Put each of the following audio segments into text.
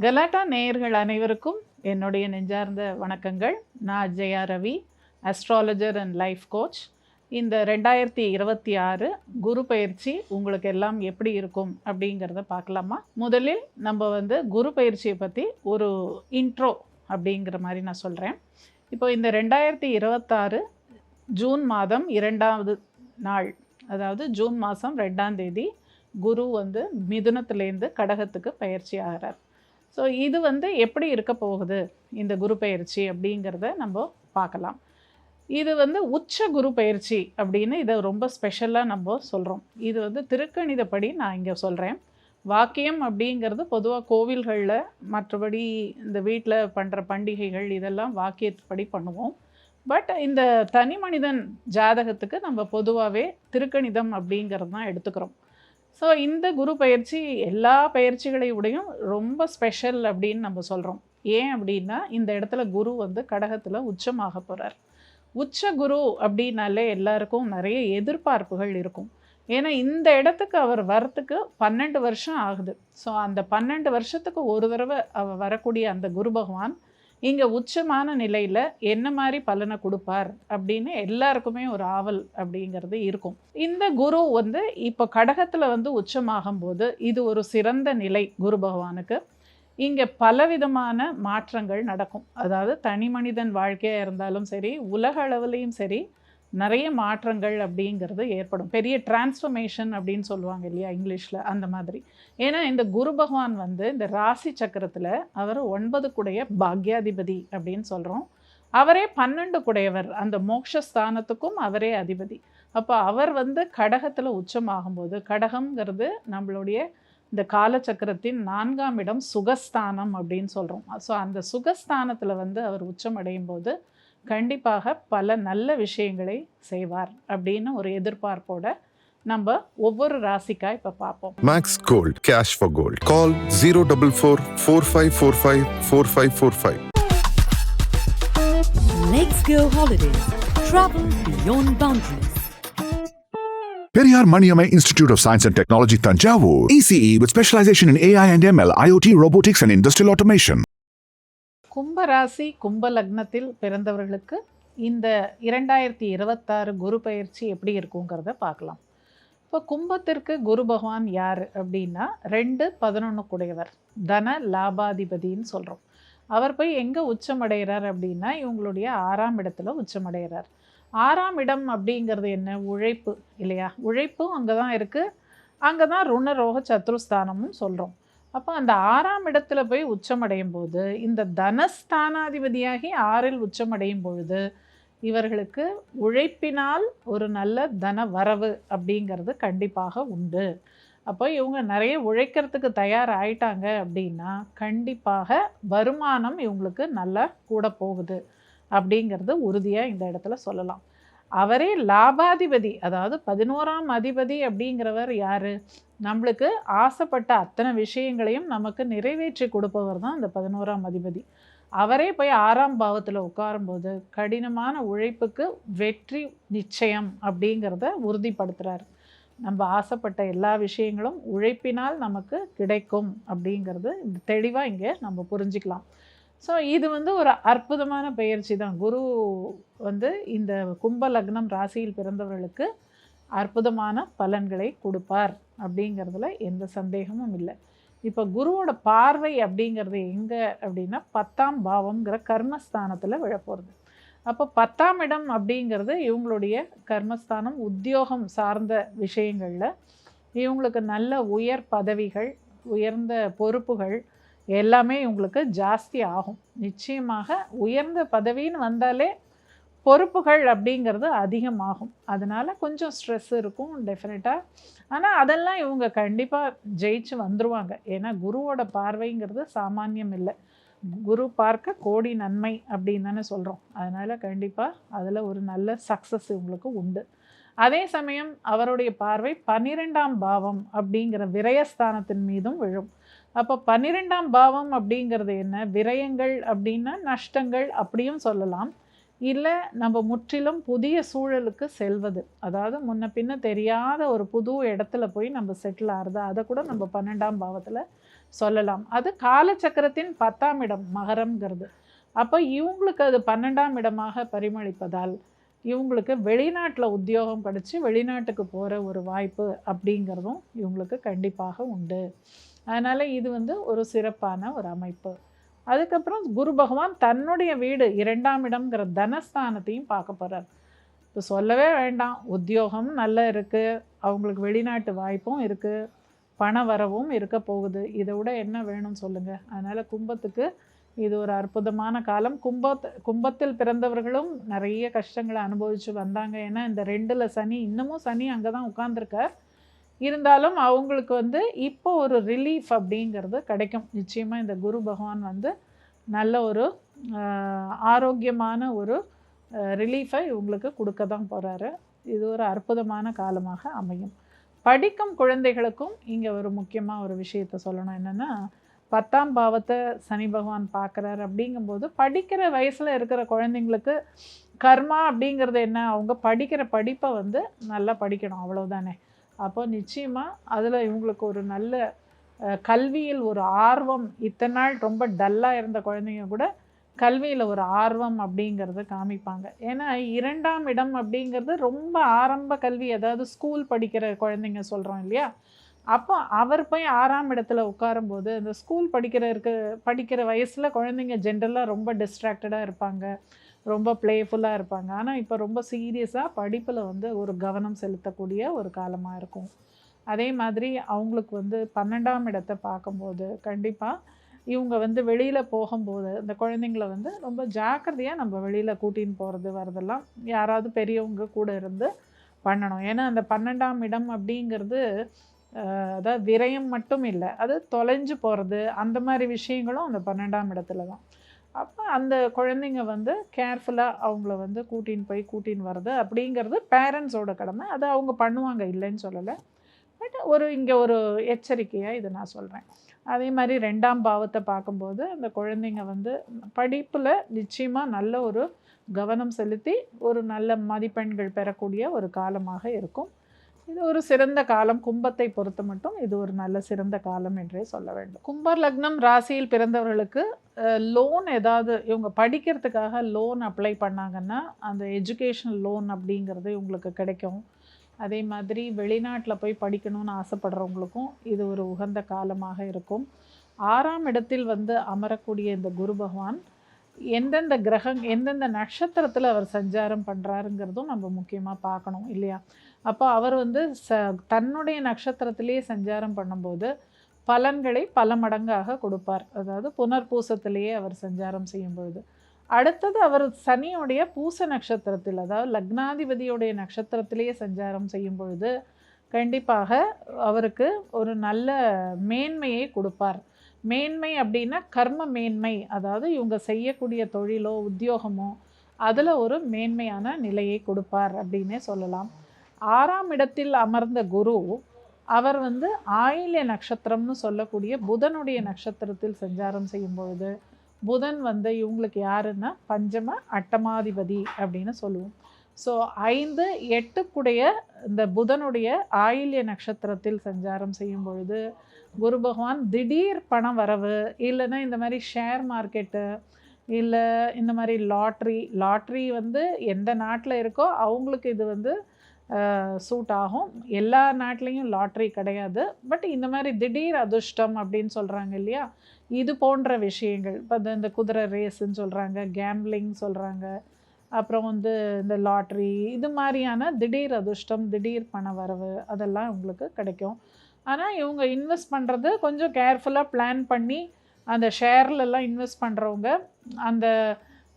கலாட்டா நேயர்கள் அனைவருக்கும் என்னுடைய நெஞ்சார்ந்த வணக்கங்கள். நான் Jaya Ravi, astrologer and life coach. இந்த 2026 குரு பயிற்சி உங்களுக்கு எல்லாம் எப்படி இருக்கும் அப்படிங்கிறத பார்க்கலாமா? முதலில் நம்ம குரு பயிற்சியை பற்றி ஒரு இன்ட்ரோ அப்படிங்கிற மாதிரி நான் சொல்கிறேன். இப்போ இந்த 2026 ஜூன் மாதம் 2வது நாள், அதாவது ஜூன் மாதம் 2ஆம் தேதி குரு மிதுனத்திலேருந்து கடகத்துக்கு பயிற்சி ஆகிறார். ஸோ இது எப்படி இருக்க போகுது இந்த குரு பயிற்சி அப்படிங்கிறத நம்ம பார்க்கலாம். இது உச்ச குரு பயிற்சி அப்படின்னு இதை ரொம்ப ஸ்பெஷலாக நம்ம சொல்கிறோம். இது திருக்கணிதப்படி நான் இங்கே சொல்கிறேன். வாக்கியம் அப்படிங்கிறது பொதுவாக கோவில்களில், மற்றபடி இந்த வீட்டில் பண்ணுற பண்டிகைகள் இதெல்லாம் வாக்கியப்படி பண்ணுவோம். பட் இந்த தனி மனிதன் ஜாதகத்துக்கு நம்ம பொதுவாகவே திருக்கணிதம் அப்படிங்கிறது தான் எடுத்துக்கிறோம். ஸோ இந்த குரு பயிற்சி எல்லா பயிற்சிகளையும் ரொம்ப ஸ்பெஷல் அப்படின்னு நம்ம சொல்கிறோம். ஏன் அப்படின்னா, இந்த இடத்துல குரு கடகத்தில் உச்சமாக போகிறார். உச்ச குரு அப்படின்னாலே எல்லாருக்கும் நிறைய எதிர்பார்ப்புகள் இருக்கும். ஏன்னா இந்த இடத்துக்கு அவர் வரத்துக்கு 12 வருஷம் ஆகுது. ஸோ அந்த 12 வருஷத்துக்கு ஒரு தடவை அவர் வரக்கூடிய அந்த குரு பகவான் இங்கே உச்சமான நிலையில் என்ன மாதிரி பலனை கொடுப்பார் அப்படின்னு எல்லாருக்குமே ஒரு ஆவல் அப்படிங்கிறது இருக்கும். இந்த குரு இப்போ கடகத்தில் உச்சமாகும்போது இது ஒரு சிறந்த நிலை குரு பகவானுக்கு. இங்கே பலவிதமான மாற்றங்கள் நடக்கும். அதாவது தனி மனிதன் வாழ்க்கையாக இருந்தாலும் சரி, உலக அளவுலேயும் சரி, நிறைய மாற்றங்கள் அப்படிங்கிறது ஏற்படும். பெரிய டிரான்ஸ்ஃபர்மேஷன் அப்படின்னு சொல்லுவாங்க இல்லையா இங்கிலீஷில், அந்த மாதிரி. ஏன்னா இந்த குரு பகவான் இந்த ராசி சக்கரத்தில் அவர் 9 குடைய பாக்யாதிபதி அப்படின்னு சொல்கிறோம். அவரே 12 குடையவர், அந்த மோட்சஸ்தானத்துக்கும் அவரே அதிபதி. அப்போ அவர் கடகத்தில் உச்சமாகும்போது, கடகம்ங்கிறது நம்மளுடைய இந்த காலச்சக்கரத்தின் 4ஆம் இடம், சுகஸ்தானம் அப்படின்னு சொல்கிறோம். ஸோ அந்த சுகஸ்தானத்தில் அவர் உச்சமடையும் போது கண்டிப்பாக பல நல்ல விஷயங்களை செய்வார் அப்படின்னு ஒரு எதிர்பார்ப்போட நம்ம ஒவ்வொரு ராசிக்கா இப்போ பார்ப்போம். Max gold, cash for gold. Call 04445454545. Let's go holidays. Travel beyond boundaries. Periyar Maniamai Institute of Science and Technology, Tanjavur. ECE with specialization in AI and ML, IoT, robotics and industrial automation. கும்பராசி கும்ப லக்னத்தில் பிறந்தவர்களுக்கு இந்த 2026 குரு பயிற்சி எப்படி இருக்குங்கிறத பார்க்கலாம். இப்போ கும்பத்திற்கு குரு பகவான் யார் அப்படின்னா 2-11 குடையவர், தன லாபாதிபதின்னு சொல்கிறோம். அவர் போய் எங்கே உச்சமடைகிறார் அப்படின்னா இவங்களுடைய 6ஆம் இடத்துல உச்சமடைகிறார். 6ஆம் இடம் அப்படிங்கிறது என்ன? உழைப்பு இல்லையா? உழைப்பும் அங்கே தான் இருக்குது. அங்கே தான் ருணரோக சத்ருஸ்தானமும் சொல்கிறோம். அப்போ அந்த 6ஆம் இடத்துல போய் உச்சமடையும் போது, இந்த தனஸ்தானாதிபதியாகி 6இல் உச்சமடையும் பொழுது இவர்களுக்கு உழைப்பினால் ஒரு நல்ல தன வரவு அப்படிங்கிறது கண்டிப்பாக உண்டு. அப்போ இவங்க நிறைய உழைக்கிறதுக்கு தயார் ஆயிட்டாங்க அப்படின்னா கண்டிப்பாக வருமானம் இவங்களுக்கு நல்லா கூட போகுது அப்படிங்கிறது உறுதியாக இந்த இடத்துல சொல்லலாம். அவரே லாபாதிபதி, அதாவது 11ஆம் அதிபதி அப்படிங்கிறவர் யார்? நம்மளுக்கு ஆசைப்பட்ட அத்தனை விஷயங்களையும் நமக்கு நிறைவேற்றி கொடுப்பவர் தான் அந்த 11ஆம் அதிபதி. அவரே போய் 6ஆம் பாவத்தில் உட்காரும்போது கடினமான உழைப்புக்கு வெற்றி நிச்சயம் அப்படிங்கிறத உறுதிப்படுத்துகிறார். நம்ம ஆசைப்பட்ட எல்லா விஷயங்களும் உழைப்பினால் நமக்கு கிடைக்கும் அப்படிங்கிறது தெளிவாக இங்கே நம்ம புரிஞ்சிக்கலாம். ஸோ இது ஒரு அற்புதமான பயிற்சி தான். குரு இந்த கும்ப லக்னம் ராசியில் பிறந்தவர்களுக்கு அற்புதமான பலன்களை கொடுப்பார் அப்படிங்கிறதுல எந்த சந்தேகமும் இல்லை. இப்போ குருவோட பார்வை அப்படிங்கிறது எங்கே அப்படின்னா 10ஆம் பாவம்ங்கிற கர்மஸ்தானத்தில் விழப்போகிறது. அப்போ 10ஆம் இடம் அப்படிங்கிறது இவங்களுடைய கர்மஸ்தானம். உத்தியோகம் சார்ந்த விஷயங்களில் இவங்களுக்கு நல்ல உயர் பதவிகள், உயர்ந்த பொறுப்புகள் எல்லாமே இவங்களுக்கு ஜாஸ்தி ஆகும். நிச்சயமாக உயர்ந்த பதவின்னு வந்தாலே பொறுப்புகள் அப்படிங்கிறது அதிகமாகும். அதனால் கொஞ்சம் ஸ்ட்ரெஸ் இருக்கும் டெஃபினட்டாக. ஆனால் அதெல்லாம் இவங்க கண்டிப்பாக ஜெயிச்சு வந்துடுவாங்க. ஏன்னா குருவோட பார்வைங்கிறது சாமானியம் இல்லை. குரு பார்க்க கோடி நன்மை அப்படின்னு தானே சொல்கிறோம். அதனால் கண்டிப்பாக அதில் ஒரு நல்ல சக்ஸஸ் இவங்களுக்கு உண்டு. அதே சமயம் அவருடைய பார்வை 12ஆம் பாவம் அப்படிங்கிற விரயஸ்தானத்தின் மீதும் விழும். அப்போ 12ஆம் பாவம் அப்படிங்கிறது என்ன? விரயங்கள் அப்படின்னா நஷ்டங்கள் அப்படியும் சொல்லலாம். இல்லை நம்ம முற்றிலும் புதிய சூழலுக்கு செல்வது, அதாவது முன்ன பின்ன தெரியாத ஒரு புது இடத்துல போய் நம்ம செட்டில் ஆகிறது, அதை கூட நம்ம 12ஆம் பாவத்தில் சொல்லலாம். அது காலச்சக்கரத்தின் 10ஆம் இடம் மகரம்ங்கிறது. அப்போ இவங்களுக்கு அது 12ஆம் இடமாக பரிமளிப்பதால் இவங்களுக்கு வெளிநாட்டில் உத்தியோகம் கிடச்சி வெளிநாட்டுக்கு போகிற ஒரு வாய்ப்பு அப்படிங்கிறதும் இவங்களுக்கு கண்டிப்பாக உண்டு. அதனால் இது வந்து ஒரு சிறப்பான ஒரு அமைப்பு. அதுக்கப்புறம் குரு பகவான் தன்னுடைய வீடு 2ஆம் இடம்ங்கிற தனஸ்தானத்தையும் பார்க்க போகிறார். இப்போ சொல்லவே வேண்டாம், உத்தியோகம் நல்லா இருக்குது, அவங்களுக்கு வெளிநாட்டு வாய்ப்பும் இருக்குது, பண வரவும் இருக்க போகுது. இதை விட என்ன வேணும்னு சொல்லுங்கள். அதனால் கும்பத்துக்கு இது ஒரு அற்புதமான காலம். கும்பத்தில் பிறந்தவர்களும் நிறைய கஷ்டங்களை அனுபவித்து வந்தாங்க. ஏன்னா இந்த 2ல் சனி, இன்னமும் சனி அங்கே தான் உட்கார்ந்துருக்கார். இருந்தாலும் அவங்களுக்கு வந்து இப்போ ஒரு ரிலீஃப் அப்படிங்கிறது கிடைக்கும். நிச்சயமாக இந்த குரு பகவான் வந்து நல்ல ஒரு ஆரோக்கியமான ஒரு ரிலீஃபை இவங்களுக்கு கொடுக்க தான் போகிறாரு. இது ஒரு அற்புதமான காலமாக அமையும். படிக்கும் குழந்தைகளுக்கும் இங்கே ஒரு முக்கியமாக ஒரு விஷயத்தை சொல்லணும். என்னென்னா 10ஆம் பாவத்தை சனி பகவான் பார்க்குறாரு. அப்படிங்கும்போது படிக்கிற வயசில் இருக்கிற குழந்தைங்களுக்கு கர்மா அப்படிங்கிறது என்ன, அவங்க படிக்கிற படிப்பை வந்து நல்லா படிக்கணும், அவ்வளோதானே. அப்போ நிச்சயமாக அதில் இவங்களுக்கு ஒரு நல்ல கல்வியில் ஒரு ஆர்வம், இத்தனை நாள் ரொம்ப டல்லாக இருந்த குழந்தைங்க கூட கல்வியில் ஒரு ஆர்வம் அப்படிங்கிறத காமிப்பாங்க. ஏன்னா 2ஆம் இடம் அப்படிங்கிறது ரொம்ப ஆரம்ப கல்வி, அதாவது ஸ்கூல் படிக்கிற குழந்தைங்க சொல்கிறோம் இல்லையா. அப்போ அவர் போய் 6ஆம் இடத்துல உட்காரும்போது அந்த ஸ்கூல் படிக்கிற வயசில் குழந்தைங்க ஜென்ரலாக ரொம்ப டிஸ்ட்ராக்டடாக இருப்பாங்க, ரொம்ப ப்ளேஃபுல்லாக இருப்பாங்க. ஆனால் இப்போ ரொம்ப சீரியஸாக படிப்பில் வந்து ஒரு கவனம் செலுத்தக்கூடிய ஒரு காலமாக இருக்கும். அதே மாதிரி அவங்களுக்கு வந்து 12ஆம் இடத்தை பார்க்கும்போது கண்டிப்பாக இவங்க வந்து வெளியில் போகும்போது இந்த குழந்தைங்கள வந்து ரொம்ப ஜாக்கிரதையாக நம்ம வெளியில் கூட்டின்னு போகிறது வரதெல்லாம் யாராவது பெரியவங்க கூட இருந்து பண்ணணும். ஏன்னா அந்த 12ஆம் இடம் அப்படிங்கிறது அதாவது விரயம் மட்டும் இல்லை, அது தொலைஞ்சு போகிறது, அந்த மாதிரி விஷயங்களும் அந்த 12ஆம் இடத்துல தான். அப்போ அந்த குழந்தைங்க வந்து கேர்ஃபுல்லாக அவங்கள வந்து கூட்டின்னு வர்றது அப்படிங்கிறது பேரண்ட்ஸோட கடமை. அதை அவங்க பண்ணுவாங்க, இல்லைன்னு சொல்லலை. பட் இங்கே ஒரு எச்சரிக்கையாக இதை நான் சொல்கிறேன். அதே மாதிரி 2ஆம் பாவத்தை பார்க்கும்போது அந்த குழந்தைங்க வந்து படிப்பில் நிச்சயமாக நல்ல ஒரு கவனம் செலுத்தி ஒரு நல்ல மதிப்பெண்கள் பெறக்கூடிய ஒரு காலமாக இருக்கும். இது ஒரு சிறந்த காலம். கும்பத்தை பொறுத்த மட்டும் இது ஒரு நல்ல சிறந்த காலம் என்றே சொல்ல வேண்டும். கும்பர் லக்னம் ராசியில் பிறந்தவர்களுக்கு லோன் ஏதாவது இவங்க படிக்கிறதுக்காக லோன் அப்ளை பண்ணாங்கன்னா அந்த எஜுகேஷனல் லோன் அப்படிங்கிறது இவங்களுக்கு கிடைக்கும். அதே மாதிரி வெளிநாட்டில் போய் படிக்கணும்னு ஆசைப்படுறவங்களுக்கும் இது ஒரு உகந்த காலமாக இருக்கும். 6ஆம் இடத்தில் வந்து அமரக்கூடிய இந்த குரு பகவான் எந்தெந்த நட்சத்திரத்தில் அவர் சஞ்சாரம் பண்ணுறாருங்கிறதும் நம்ம முக்கியமாக பார்க்கணும் இல்லையா. அப்போ அவர் வந்து தன்னுடைய நட்சத்திரத்திலே சஞ்சாரம் பண்ணும்போது பலன்களை பல மடங்காக கொடுப்பார். அதாவது புனர்பூசத்திலேயே அவர் சஞ்சாரம் செய்யும் பொழுது அடுத்தது அவர் சனியுடைய பூச நட்சத்திரத்தில், அதாவது லக்னாதிபதியுடைய நட்சத்திரத்திலேயே சஞ்சாரம் செய்யும் பொழுது கண்டிப்பாக அவருக்கு ஒரு நல்ல மேன்மையை கொடுப்பார். மேன்மை அப்படின்னா கர்ம மேன்மை, அதாவது இவங்க செய்யக்கூடிய தொழிலோ உத்தியோகமோ அதில் ஒரு மேன்மையான நிலையை கொடுப்பார் அப்படின்னே சொல்லலாம். 6ஆம் இடத்தில் அமர்ந்த குரு அவர் வந்து ஆயில்ய நட்சத்திரம்னு சொல்லக்கூடிய புதனுடைய நட்சத்திரத்தில் சஞ்சாரம் செய்யும் பொழுது புதன் வந்து இவங்களுக்கு யாருன்னா பஞ்சம அட்டமாதிபதி அப்படின்னு சொல்லுவோம். ஸோ 5, 8 இந்த புதனுடைய ஆயில்ய நட்சத்திரத்தில் சஞ்சாரம் செய்யும் பொழுது குரு பகவான் திடீர் பண வரவு, இல்லைன்னா இந்த மாதிரி ஷேர் மார்க்கெட்டு, இல்லை இந்த மாதிரி லாட்ரி வந்து எந்த நாட்டில் இருக்கோ அவங்களுக்கு இது வந்து சூட் ஆகும். எல்லா நாட்டிலையும் லாட்ரி கிடையாது. பட் இந்த மாதிரி திடீர் அதிர்ஷ்டம் அப்படின்னு சொல்கிறாங்க இல்லையா, இது போன்ற விஷயங்கள். இப்போ இந்த குதிரை ரேஸுன்னு சொல்கிறாங்க, கேம்லிங் சொல்கிறாங்க, அப்புறம் வந்து இந்த லாட்ரி, இது மாதிரியான திடீர் அதிர்ஷ்டம், திடீர் பண வரவு அதெல்லாம் உங்களுக்கு கிடைக்கும். ஆனால் இவங்க இன்வெஸ்ட் பண்ணுறது கொஞ்சம் கேர்ஃபுல்லாக பிளான் பண்ணி, அந்த ஷேர்லெல்லாம் இன்வெஸ்ட் பண்ணுறவங்க அந்த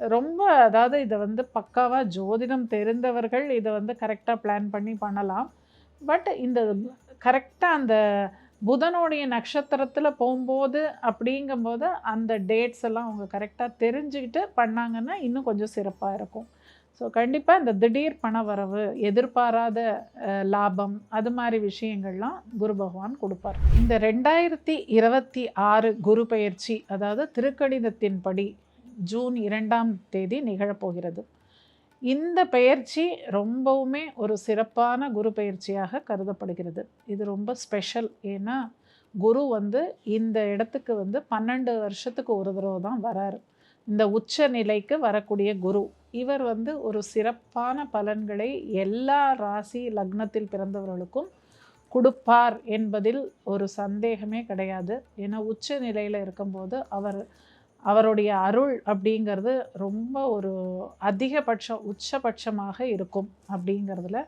ரொம்ப, அதாவது இதை வந்து பக்காவாக ஜோதிடம் தெரிந்தவர்கள் இதை வந்து கரெக்டாக பிளான் பண்ணி பண்ணலாம். பட் இந்த கரெக்டாக அந்த புதனுடைய நட்சத்திரத்தில் போகும்போது அப்படிங்கும்போது அந்த டேட்ஸ் எல்லாம் அவங்க கரெக்டாக தெரிஞ்சுக்கிட்டு பண்ணாங்கன்னா இன்னும் கொஞ்சம் சிறப்பாக இருக்கும். ஸோ கண்டிப்பாக இந்த திடீர் பண வரவு, எதிர்பாராத லாபம், அது மாதிரி விஷயங்கள்லாம் குரு பகவான் கொடுப்பார். இந்த 2026 குரு பெயர்ச்சி, அதாவது திருக்கணிதத்தின்படி ஜூன் 2ஆம் தேதி நிகழப்போகிறது. இந்த பெயர்ச்சி ரொம்பவுமே ஒரு சிறப்பான குரு பெயர்ச்சியாக கருதப்படுகிறது. இது ரொம்ப ஸ்பெஷல். ஏன்னா குரு வந்து இந்த இடத்துக்கு வந்து 12 வருஷத்துக்கு ஒரு தடவை தான் வராரு. இந்த உச்ச நிலைக்கு வரக்கூடிய குரு இவர் வந்து ஒரு சிறப்பான பலன்களை எல்லா ராசி லக்னத்தில் பிறந்தவர்களுக்கும் கொடுப்பார் என்பதில் ஒரு சந்தேகமே கிடையாது. ஏன்னா உச்ச நிலையில் இருக்கும்போது அவருடைய அருள் அப்படிங்கிறது ரொம்ப ஒரு அதிகபட்சம் உச்சபட்சமாக இருக்கும் அப்படிங்கிறதுல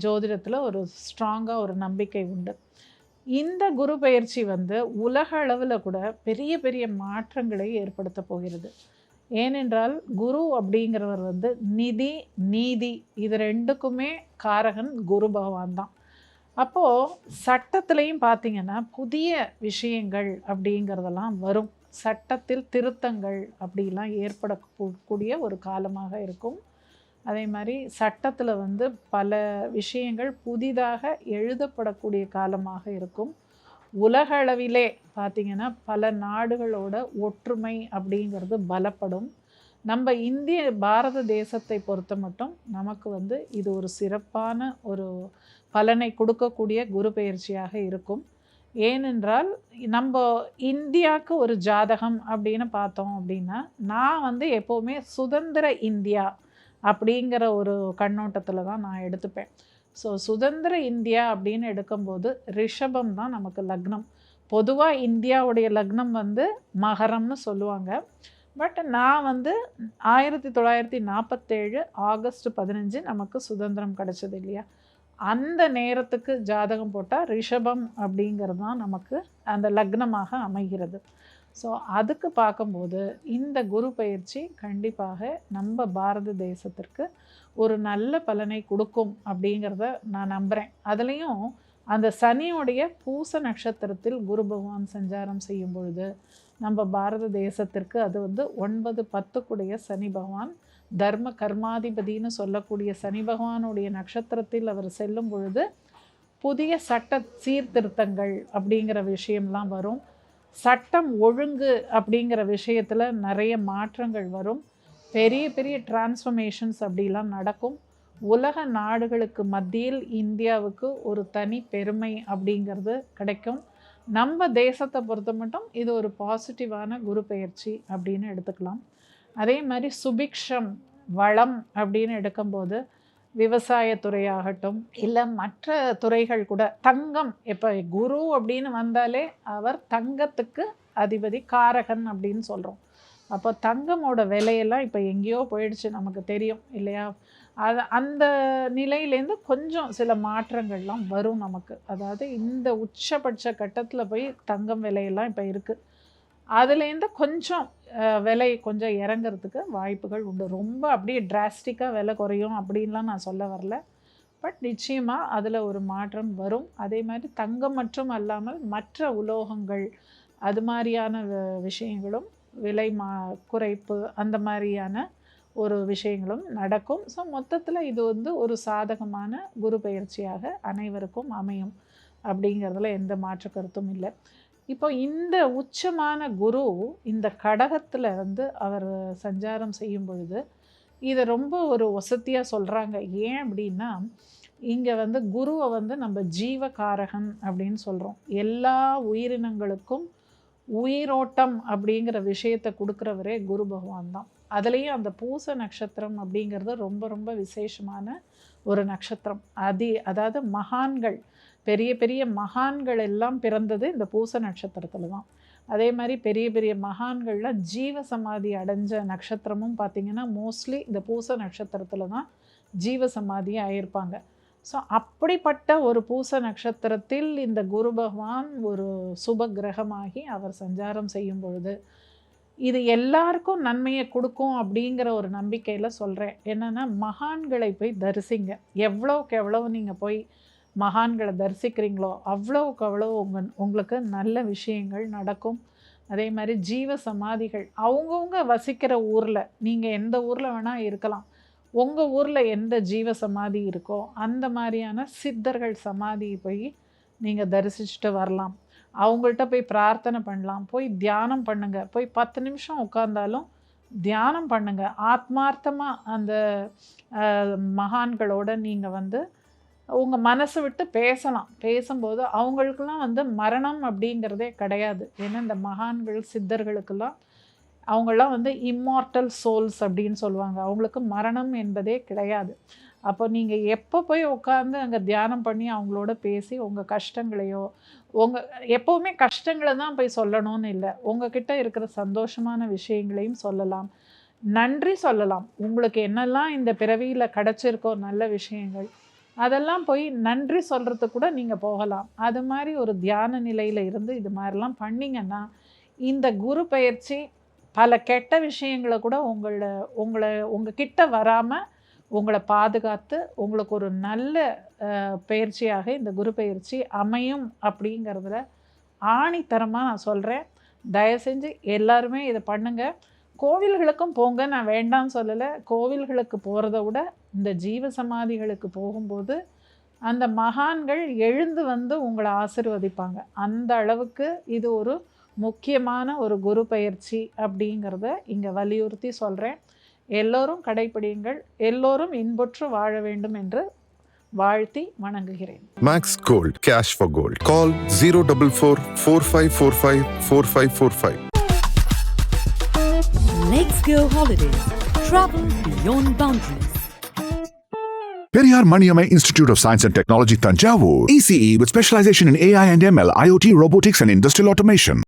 ஜோதிடத்தில் ஒரு ஸ்ட்ராங்காக ஒரு நம்பிக்கை உண்டு. இந்த குரு பெயர்ச்சி வந்து உலக அளவில் கூட பெரிய பெரிய மாற்றங்களை ஏற்படுத்த போகிறது. ஏனென்றால் குரு அப்படிங்கிறவர் வந்து நிதி நீதி இது ரெண்டுக்குமே காரகன் குரு பகவான் தான். அப்போது சட்டத்துலேயும் பார்த்திங்கன்னா புதிய விஷயங்கள் அப்படிங்கிறதெல்லாம் வரும். சட்டத்தில் திருத்தங்கள் அப்படிலாம் ஏற்படக்கூடிய ஒரு காலமாக இருக்கும். அதே மாதிரி சட்டத்தில் வந்து பல விஷயங்கள் புதிதாக எழுதப்படக்கூடிய காலமாக இருக்கும். உலக அளவிலே பார்த்திங்கன்னா பல நாடுகளோட ஒற்றுமை அப்படிங்கிறது பலப்படும். நம்ம பாரத தேசத்தை பொறுத்த மட்டும் நமக்கு வந்து இது ஒரு சிறப்பான ஒரு பலனை கொடுக்கக்கூடிய குரு பெயர்ச்சியாக இருக்கும். ஏனென்றால் நம்ம இந்தியாவுக்கு ஒரு ஜாதகம் அப்படின்னு பார்த்தோம் அப்படின்னா, நான் வந்து எப்போவுமே சுதந்திர இந்தியா அப்படிங்கிற ஒரு கண்ணோட்டத்தில் தான் நான் எடுத்துப்பேன். ஸோ சுதந்திர இந்தியா அப்படின்னு எடுக்கும்போது ரிஷபம் தான் நமக்கு லக்னம். பொதுவாக இந்தியாவுடைய லக்னம் வந்து மகரம்னு சொல்லுவாங்க. பட் நான் வந்து 1947 ஆகஸ்ட் 15 நமக்கு சுதந்திரம் கிடச்சது இல்லையா, அந்த நேரத்துக்கு ஜாதகம் போட்டால் ரிஷபம் அப்படிங்கிறது தான் நமக்கு அந்த லக்னமாக அமைகிறது. ஸோ அதுக்கு பார்க்கும்போது இந்த குரு பயிற்சி கண்டிப்பாக நம்ம பாரத தேசத்திற்கு ஒரு நல்ல பலனை கொடுக்கும் அப்படிங்கிறத நான் நம்புகிறேன். அதுலேயும் அந்த சனியுடைய பூச நட்சத்திரத்தில் குரு பகவான் சஞ்சாரம் செய்யும் பொழுது நம்ம பாரத தேசத்திற்கு அது வந்து 9-10 சனி பகவான் தர்ம கர்மாதிபதினு சொல்லக்கூடிய சனி பகவானுடைய நட்சத்திரத்தில் அவர் செல்லும் பொழுது புதிய சட்ட சீர்திருத்தங்கள் அப்படிங்கிற விஷயம்லாம் வரும். சட்டம் ஒழுங்கு அப்படிங்கிற விஷயத்தில் நிறைய மாற்றங்கள் வரும். பெரிய பெரிய டிரான்ஸ்ஃபர்மேஷன்ஸ் அப்படிலாம் நடக்கும். உலக நாடுகளுக்கு மத்தியில் இந்தியாவுக்கு ஒரு தனி பெருமை அப்படிங்கிறது கிடைக்கும். நம்ம தேசத்தை பொறுத்த மட்டும் இது ஒரு பாசிட்டிவான குரு பெயர்ச்சி அப்படின்னு எடுத்துக்கலாம். அதே மாதிரி சுபிக்ஷம் வளம் அப்படின்னு எடுக்கும்போது விவசாயத்துறையாகட்டும் இல்லை மற்ற துறைகள் கூட, தங்கம், இப்போ குரு அப்படின்னு வந்தாலே அவர் தங்கத்துக்கு அதிபதி காரகன் அப்படின்னு சொல்கிறோம். அப்போ தங்கமோட விலையெல்லாம் இப்போ எங்கேயோ போயிடுச்சு, நமக்கு தெரியும் இல்லையா. அந்த நிலையிலேருந்து கொஞ்சம் சில மாற்றங்கள்லாம் வரும் நமக்கு. அதாவது இந்த உச்சபட்ச கட்டத்தில் போய் தங்கம் விலையெல்லாம் இப்போ இருக்குது. அதுலேருந்து கொஞ்சம் விலை கொஞ்சம் இறங்கிறதுக்கு வாய்ப்புகள் உண்டு. ரொம்ப அப்படியே டிராஸ்டிக்காக விலை குறையும் அப்படின்லாம் நான் சொல்ல வரல. பட் நிச்சயமாக அதில் ஒரு மாற்றம் வரும். அதே மாதிரி தங்கம் மற்றும் அல்லாமல் மற்ற உலோகங்கள் அது மாதிரியான விஷயங்களும் விலை குறைப்பு அந்த மாதிரியான ஒரு விஷயங்களும் நடக்கும். ஸோ மொத்தத்தில் இது வந்து ஒரு சாதகமான குரு பெயர்ச்சியாக அனைவருக்கும் அமையும் அப்படிங்கிறதுல எந்த மாற்று கருத்தும் இல்லை. இப்போ இந்த உச்சமான குரு இந்த கடகத்தில் வந்து அவர் சஞ்சாரம் செய்யும் பொழுது இதை ரொம்ப ஒரு வசதியாக சொல்கிறாங்க. ஏன் அப்படின்னா, இங்கே வந்து குருவை வந்து நம்ம ஜீவகாரகன் அப்படின்னு சொல்கிறோம். எல்லா உயிரினங்களுக்கும் உயிரோட்டம் அப்படிங்கிற விஷயத்தை கொடுக்குறவரே குரு பகவான் தான். அதுலேயும் அந்த பூச நட்சத்திரம் அப்படிங்கிறது ரொம்ப ரொம்ப விசேஷமான ஒரு நட்சத்திரம். அதாவது மகான்கள், பெரிய பெரிய மகான்கள் எல்லாம் பிறந்தது இந்த பூச நட்சத்திரத்தில் தான். அதே மாதிரி பெரிய பெரிய மகான்கள்லாம் ஜீவ சமாதி அடைஞ்ச நட்சத்திரமும் பார்த்திங்கன்னா மோஸ்ட்லி இந்த பூச நட்சத்திரத்தில் தான் ஜீவ சமாதியை ஆயிருப்பாங்க. ஸோ அப்படிப்பட்ட ஒரு பூச நட்சத்திரத்தில் இந்த குரு பகவான் ஒரு சுப கிரகமாகி அவர் சஞ்சாரம் செய்யும் பொழுது இது எல்லாருக்கும் நன்மையை கொடுக்கும் அப்படிங்கிற ஒரு நம்பிக்கையில் சொல்கிறேன். என்னென்னா, மகான்களை போய் தரிசிங்க. எவ்வளோக்கு எவ்வளோ நீங்கள் போய் மகான்களை தரிசிக்கிறீங்களோ அவ்வளோக்கு அவ்வளோ உங்களுக்கு நல்ல விஷயங்கள் நடக்கும். அதே மாதிரி ஜீவ சமாதிகள் அவங்கவுங்க வசிக்கிற ஊரில், நீங்கள் எந்த ஊரில் வேணால் இருக்கலாம், உங்கள் ஊரில் எந்த ஜீவ சமாதி இருக்கோ அந்த மாதிரியான சித்தர்கள் சமாதியை போய் நீங்கள் தரிசிச்சுட்டு வரலாம். அவங்கள்ட்ட போய் பிரார்த்தனை பண்ணலாம், போய் தியானம் பண்ணுங்கள். போய் 10 நிமிஷம் உட்கார்ந்தாலும் தியானம் பண்ணுங்கள். ஆத்மார்த்தமாக அந்த மகான்களோட நீங்கள் வந்து உங்கள் மனசு விட்டு பேசலாம். பேசும்போது அவங்களுக்கெல்லாம் வந்து மரணம் அப்படிங்கிறதே கிடையாது. ஏன்னா இந்த மகான்கள் சித்தர்களுக்கெல்லாம் அவங்களாம் வந்து இம்மார்ட்டல் சோல்ஸ் அப்படின்னு சொல்லுவாங்க. அவங்களுக்கு மரணம் என்பதே கிடையாது. அப்போ நீங்கள் எப்போ போய் உட்காந்து அங்கே தியானம் பண்ணி அவங்களோட பேசி உங்கள் கஷ்டங்களையோ எப்போவுமே கஷ்டங்களை தான் போய் சொல்லணும்னு இல்லை, உங்ககிட்ட இருக்கிற சந்தோஷமான விஷயங்களையும் சொல்லலாம், நன்றி சொல்லலாம். உங்களுக்கு என்னெல்லாம் இந்த பிறவியில் கிடச்சிருக்கோ நல்ல விஷயங்கள் அதெல்லாம் போய் நன்றி சொல்கிறதுக்கு கூட நீங்கள் போகலாம். அது மாதிரி ஒரு தியான நிலையில் இருந்து இது மாதிரிலாம் பண்ணிங்கன்னா இந்த குரு பயிற்சி பல கெட்ட விஷயங்களை கூட உங்கள் கிட்ட வராமல் உங்களை பாதுகாத்து உங்களுக்கு ஒரு நல்ல பயிற்சியாக இந்த குரு பயிற்சி அமையும் அப்படிங்கிறதுல ஆணித்தரமாக நான் சொல்கிறேன். தயவு செஞ்சு எல்லாருமே இதை பண்ணுங்கள். கோவில்களுக்கும் போங்க, நான் வேண்டாம்னு சொல்லலை. கோவில்களுக்கு போகிறத விட இந்த ஜீவ சமாதிகளுக்கு போகும்போது அந்த மகான்கள் எழுந்து வந்து உங்களை ஆசீர்வதிப்பாங்க. அந்த அளவுக்கு இது ஒரு முக்கியமான ஒரு குரு பயிற்சி அப்படிங்கிறத இங்கே வலியுறுத்தி சொல்கிறேன். எல்லோரும் கடைப்பிடியுங்கள், எல்லோரும் இன்புற்று வாழ வேண்டும் என்று வாழ்த்தி வணங்குகிறேன். Max Gold. Cash for gold. Call 044 4545 4545. Let's go holidays. Travel beyond boundaries. Periyar Maniamai Institute of Science and Technology, Tanjavur. ECE with specialization in AI and ML, IoT, robotics, and industrial automation.